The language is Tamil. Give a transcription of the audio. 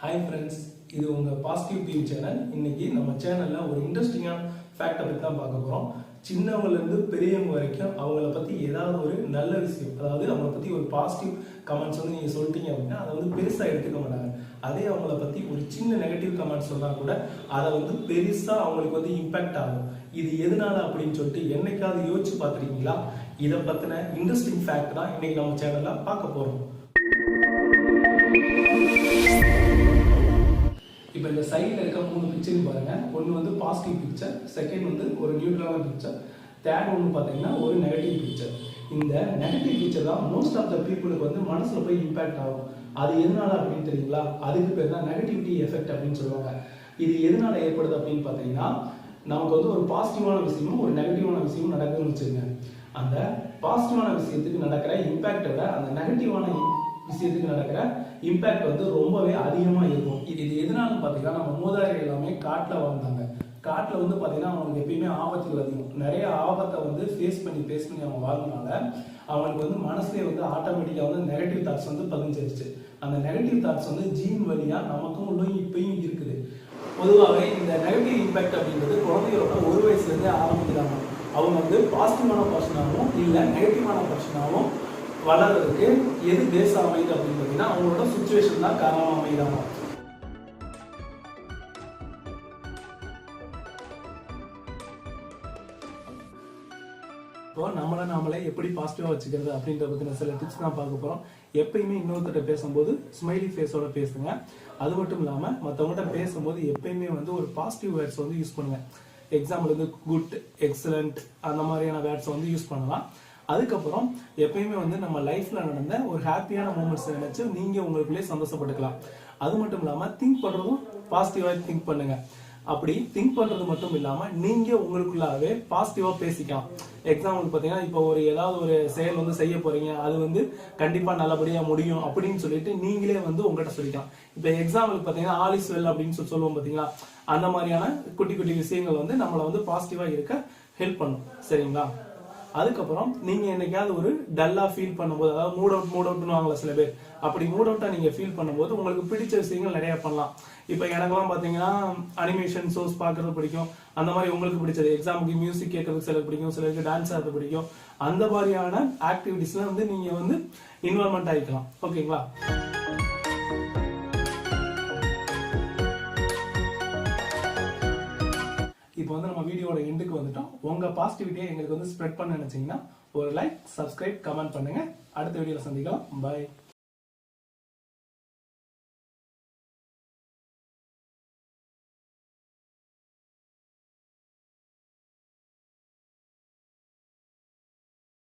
ஹாய் ஃப்ரெண்ட்ஸ், இது உங்கள் பாசிட்டிவ் டிவி சேனல். இன்னைக்கு நம்ம சேனலில் ஒரு இன்ட்ரெஸ்டிங்கான ஃபேக்டை பற்றி தான் பார்க்க போகிறோம். சின்னவங்கலேருந்து பெரியவங்க வரைக்கும் அவங்கள பற்றி ஏதாவது ஒரு நல்ல விஷயம், அதாவது அவங்கள பற்றி ஒரு பாசிட்டிவ் கமெண்ட்ஸ் வந்து நீங்கள் சொல்லிட்டீங்க அப்படின்னா அதை வந்து பெருசாக எடுத்துக்க மாட்டாங்க. அதே அவங்கள பற்றி ஒரு சின்ன நெகட்டிவ் கமெண்ட்ஸ் சொன்னால் கூட அதை வந்து பெருசாக அவங்களுக்கு வந்து இம்பேக்ட் ஆகும். இது எதனால அப்படின்னு சொல்லிட்டு என்னைக்காவது யோசிச்சு பார்த்துருக்கீங்களா? இதை பற்றின இன்ட்ரெஸ்டிங் ஃபேக்ட் தான் இன்னைக்கு நம்ம சேனலில் பார்க்க போகிறோம். இப்போ இந்த சைடில் இருக்க 3 பிக்சர் பாருங்க. ஒன்று வந்து பாசிட்டிவ் பிக்சர், செகண்ட் வந்து ஒரு நியூட்ரலான பிக்சர், தேர்ட் ஒன்று பார்த்தீங்கன்னா ஒரு நெகட்டிவ் பிக்சர். இந்த நெகட்டிவ் பிக்சர் தான் மோஸ்ட் ஆஃப் த பீப்புளுக்கு வந்து மனசில் போய் இம்பேக்ட் ஆகும். அது எதனால அப்படின்னு தெரியுங்களா? அதுக்கு பேர் தான் நெகட்டிவிட்டி எஃபெக்ட் அப்படின்னு சொல்லுவாங்க. இது எதனால ஏற்படுது அப்படின்னு பார்த்தீங்கன்னா, நமக்கு வந்து ஒரு பாசிட்டிவான விஷயமும் ஒரு நெகட்டிவான விஷயமும் நடக்குதுன்னு வச்சுருங்க. அந்த பாசிட்டிவான விஷயத்துக்கு நடக்கிற இம்பேக்டை விட அந்த நெகட்டிவான விஷயத்துக்கு நடக்கிற இம்பேக்ட் வந்து ரொம்பவே அதிகமாக இருக்கும். இது எதனாலும் பார்த்தீங்கன்னா, நம்ம மூதாதையர் எல்லாமே காட்டில் வாழ்ந்தாங்க. காட்டில் வந்து பார்த்தீங்கன்னா அவங்களுக்கு எப்பயுமே ஆபத்துகள் அதிகம். நிறைய ஆபத்தை வந்து ஃபேஸ் பண்ணி அவங்க வாழ்ந்தனால அவங்களுக்கு வந்து மனசுலேயே வந்து ஆட்டோமேட்டிக்காக வந்து நெகட்டிவ் தாட்ஸ் வந்து பதிஞ்சிருச்சு. அந்த நெகட்டிவ் தாட்ஸ் வந்து ஜீன் வழியாக நமக்கும் உள்ள இப்பயும் இருக்குது. பொதுவாகவே இந்த நெகட்டிவ் இம்பேக்ட் அப்படின்றது குழந்தைகளோட 1 வயசுலேருந்தே ஆரம்பிக்கிறாங்க. அவங்க வந்து பாசிட்டிவான பர்சனாகவும் இல்லை நெகட்டிவான பர்சனாகவும் வளர்றதுக்கு எது பேஸ் அமையுது அப்படின்னு பார்த்தீங்கன்னா அவங்களோட சுச்சுவேஷன் தான் காரணமாக அமைகிறாங்க. இப்போ நாமளே எப்படி பாசிட்டிவாக வச்சுக்கிறது அப்படின்ற பற்றின சில டிப்ஸ் தான் பார்க்க போகிறோம். எப்பயுமே இன்னொருத்தட்ட பேசும்போது ஸ்மைலி ஃபேஸோட பேசுங்க. அது மட்டும் இல்லாமல் மற்றவங்கள்ட்ட பேசும்போது எப்பயுமே வந்து ஒரு பாசிட்டிவ் வேர்ட்ஸ் வந்து யூஸ் பண்ணுங்க. எக்ஸாம்பிள் வந்து குட், எக்ஸலண்ட் அந்த மாதிரியான வேர்ட்ஸை வந்து யூஸ் பண்ணலாம். அதுக்கப்புறம் எப்பயுமே வந்து நம்ம லைஃப்ல நடந்த ஒரு ஹாப்பியான மூமெண்ட்ஸ் நினைச்சு நீங்க உங்களுக்குள்ளே சந்தோஷப்பட்டுக்கலாம். அது மட்டும் இல்லாம திங்க் பண்றதும் பாசிட்டிவா திங்க் பண்ணுங்க. அப்படி திங்க் பண்றது மட்டும் இல்லாம நீங்க உங்களுக்குள்ளாவே பாசிட்டிவா பேசிக்கலாம். எக்ஸாம்பிள் பாத்தீங்கன்னா, இப்போ ஏதாவது ஒரு செயல் வந்து செய்ய போறீங்க, அது வந்து கண்டிப்பா நல்லபடியா முடியும் அப்படின்னு சொல்லிட்டு நீங்களே வந்து உங்ககிட்ட சொல்லிக்கலாம். இப்போ எக்ஸாம்பிள் பாத்தீங்கன்னா ஆல் இஸ் வெல் அப்படின்னு சொல்லுவோம் பாத்தீங்களா? அந்த மாதிரியான குட்டி குட்டி விஷயங்கள் வந்து நம்மளை வந்து பாசிட்டிவா இருக்க ஹெல்ப் பண்ணும். சரிங்களா? அதுக்கப்புறம் நீங்க என்னைக்காவது ஒரு டல்லா ஃபீல் பண்ணும்போது, அதாவது மூட் அவுட்னு வாங்கல சில பேர், அப்படி மூட் அவுட்டா நீங்க ஃபீல் பண்ணும்போது உங்களுக்கு பிடிச்ச விஷயங்கள் நிறைய பண்ணலாம். இப்போ எனக்கெல்லாம் பாத்தீங்கன்னா அனிமேஷன் ஷோஸ் பார்க்கறது பிடிக்கும். அந்த மாதிரி உங்களுக்கு பிடிச்சது, எக்ஸாம்பிளுக்கு மியூசிக் கேட்கறது சிலருக்கு பிடிக்கும், சிலருக்கு டான்ஸ் ஆடுறது பிடிக்கும். அந்த மாதிரியான ஆக்டிவிட்டிஸ்ல வந்து நீங்க வந்து இன்வால்மெண்ட் ஆகிக்கலாம். ஓகேங்களா? இப்போ வந்து நம்ம வீடியோட எண்டுக்கு வந்துட்டோம். உங்க பாசிட்டிவிட்டியை எங்களுக்கு வந்து ஸ்ப்ரெட் பண்ண நினைச்சீங்கன்னா ஒரு லைக், சப்ஸ்கிரைப், கமெண்ட் பண்ணுங்க. அடுத்த வீடியோல சந்திக்கலாம். பை.